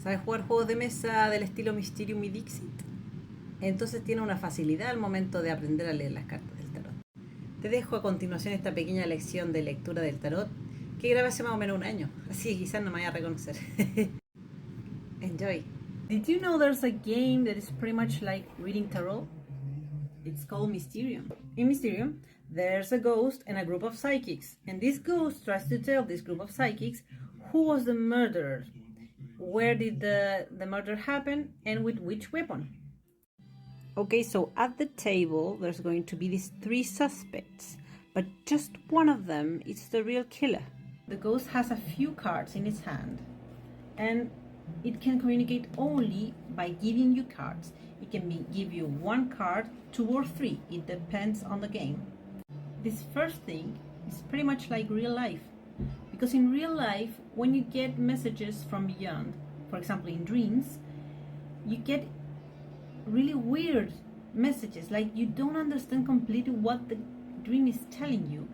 ¿Sabes jugar juegos de mesa del estilo Mysterium y Dixit? Entonces tiene una facilidad al momento de aprender a leer las cartas del tarot. Te dejo a continuación esta pequeña lección de lectura del tarot que grabé hace más o menos un año, así que quizás no me vaya a reconocer. Enjoy. Did you know there's a game that is pretty much like reading tarot? It's called Mysterium. In Mysterium, there's a ghost and a group of psychics, and this ghost tries to tell this group of psychics who was the murderer, where did the murder happen, and with which weapon. Okay, so at the table, there's going to be these three suspects, but just one of them is the real killer. The ghost has a few cards in its hand, and it can communicate only by giving you cards. It can give you one card, two or three, it depends on the game. This first thing is pretty much like real life, because in real life, when you get messages from beyond, for example in dreams, you get really weird messages, like you don't understand completely what the dream is telling you.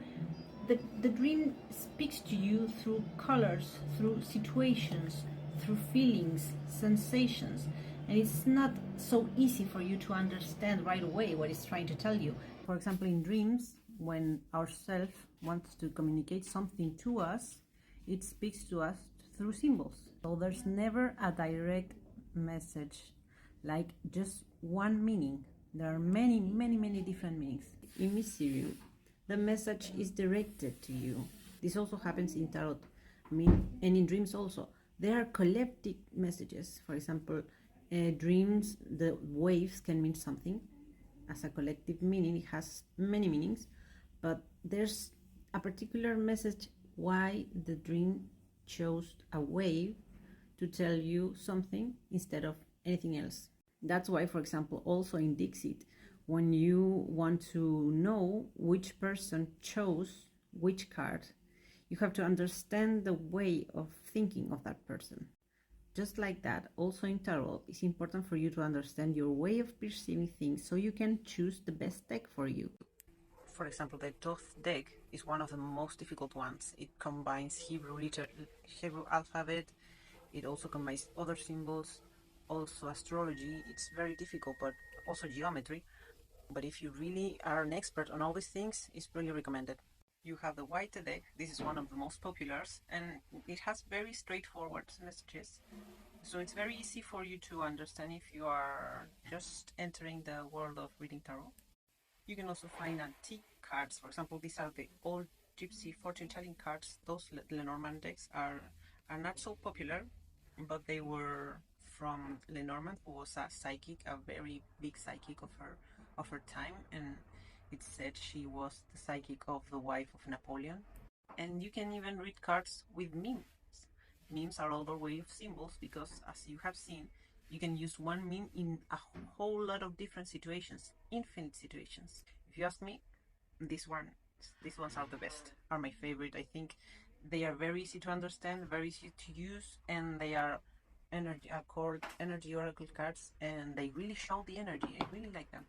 The dream speaks to you through colors, through situations, through feelings, sensations, and it's not so easy for you to understand right away what it's trying to tell you. For example, in dreams, when our self wants to communicate something to us, it speaks to us through symbols. So there's never a direct message, like just one meaning. There are many different meanings. In Mysterium, the message is directed to you. This also happens in tarot, and in dreams also. There are collective messages. For example, dreams, the waves can mean something. As a collective meaning, it has many meanings, but there's a particular message why the dream chose a wave to tell you something instead of anything else. That's why, for example, also in Dixit, when you want to know which person chose which card, you have to understand the way of thinking of that person. Just like that, also in tarot, it's important for you to understand your way of perceiving things so you can choose the best deck for you. For example, the Thoth deck is one of the most difficult ones. It combines Hebrew alphabet, it also combines other symbols, also astrology. It's very difficult, but also geometry. But if you really are an expert on all these things, it's really recommended. You have the white deck. This is one of the most populars, and it has very straightforward messages. So it's very easy for you to understand if you are just entering the world of reading tarot. You can also find antique cards. For example, these are the old gypsy fortune-telling cards. Those Lenormand decks are not so popular, but they were from Lenormand, who was a psychic, a very big psychic of her time, and it said she was the psychic of the wife of Napoleon. And you can even read cards with memes. Memes are another way of symbols, because as you have seen, you can use one meme in a whole lot of different situations, infinite situations. If you ask me, these ones are the best, are my favorite. I think they are very easy to understand, very easy to use, and they are energy oracle cards, and they really show the energy. I really like them.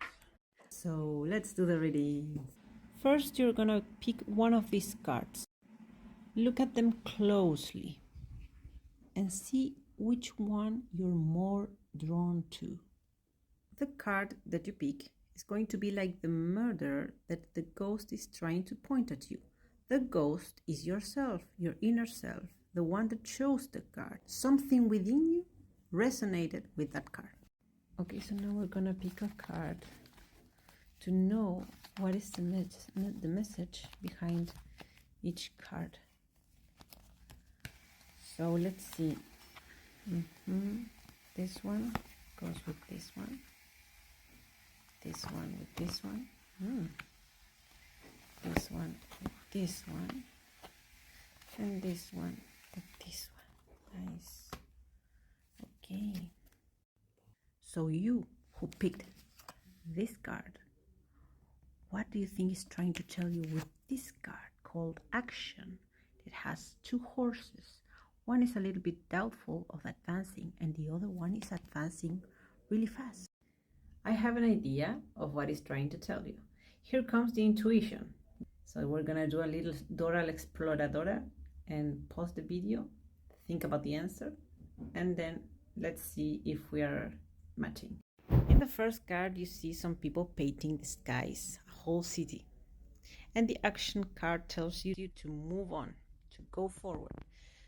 So let's do the reading. First, you're gonna pick one of these cards. Look at them closely and see which one you're more drawn to. The card that you pick is going to be like the murderer that the ghost is trying to point at you. The ghost is yourself, your inner self, the one that chose the card. Something within you resonated with that card. Okay, so now we're gonna pick a card to know what is the message behind each card. So let's see. This one goes with this one. This one with this one. This one with this one. And this one with this one. Nice. Okay. So you who picked this card, what do you think is trying to tell you with this card called Action? It has two horses. One is a little bit doubtful of advancing, and the other one is advancing really fast. I have an idea of what it's trying to tell you. Here comes the intuition. So we're gonna do a little Dora la Exploradora and pause the video, think about the answer, and then Let's see if we are matching. In the first card, you see some people painting the skies, a whole city. And the action card tells you to move on, to go forward.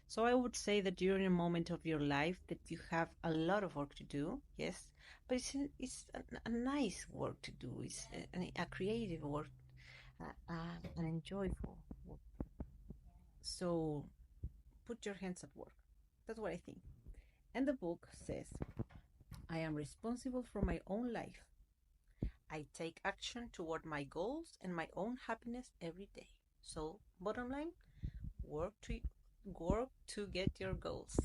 So I would say that you're in a moment of your life that you have a lot of work to do, yes, but it's a nice work to do. It's a creative work, an enjoyable work. So put your hands at work. That's what I think. And the book says, I am responsible for my own life. I take action toward my goals and my own happiness every day. So, bottom line, work to get your goals.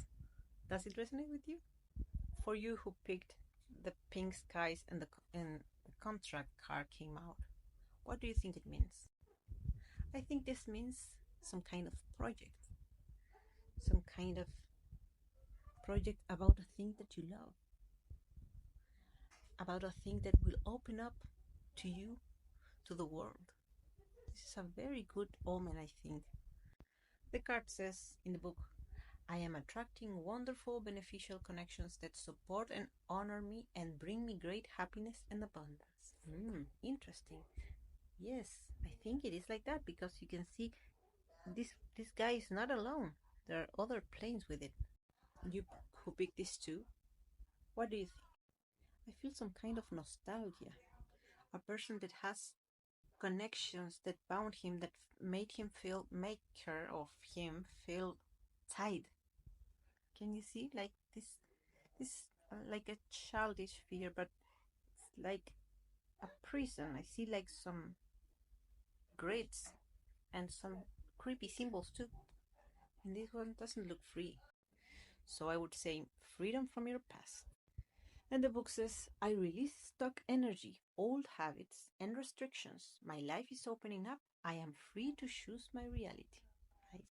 Does it resonate with you? For you who picked the pink skies and the contract card came out, what do you think it means? I think this means some kind of project about a thing that you love, about a thing that will open up to you, to the world. This is a very good omen, I think. The card says in the book, I am attracting wonderful, beneficial connections that support and honor me and bring me great happiness and abundance. Interesting. Yes, I think it is like that because you can see this guy is not alone. There are other planes with it. You who picked this too? What do you think? I feel some kind of nostalgia. A person that has connections that bound him, that made her of him feel tied. Can you see like this like a childish fear, but it's like a prison. I see like some grids and some creepy symbols too. And this one doesn't look free. So I would say freedom from your past. And the book says, I release stuck energy, old habits, and restrictions. My life is opening up. I am free to choose my reality. Right?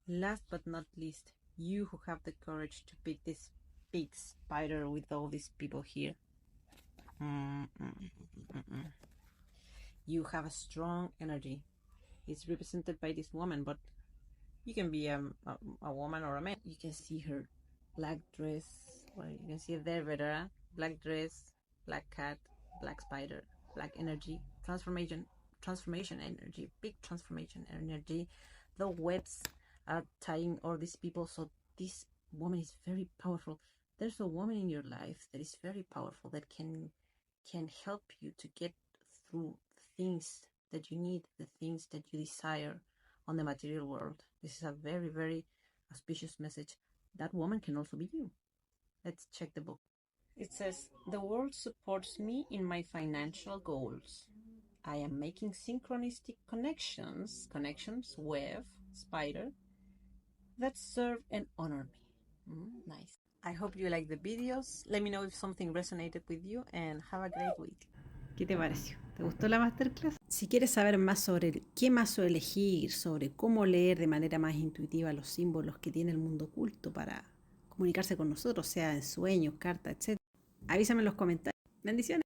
Last but not least, you who have the courage to pick this big spider with all these people here. You have a strong energy. It's represented by this woman, but you can be a woman or a man. You can see her black dress. Well, you can see it there better. Black dress, black cat, black spider, black energy, transformation energy, big transformation energy. The webs are tying all these people. So this woman is very powerful. There's a woman in your life that is very powerful that can help you to get through things that you need, the things that you desire on the material world. This is a very, very auspicious message. That woman can also be you. Let's check the book. It says, the world supports me in my financial goals. I am making synchronistic connections, web, spider, that serve and honor me. Nice. I hope you like the videos. Let me know if something resonated with you and have a great week. ¿Qué te pareció? ¿Te gustó la masterclass? Si quieres saber más sobre qué mazo elegir, sobre cómo leer de manera más intuitiva los símbolos que tiene el mundo oculto para comunicarse con nosotros, sea en sueños, cartas, etc., avísame en los comentarios. Bendiciones.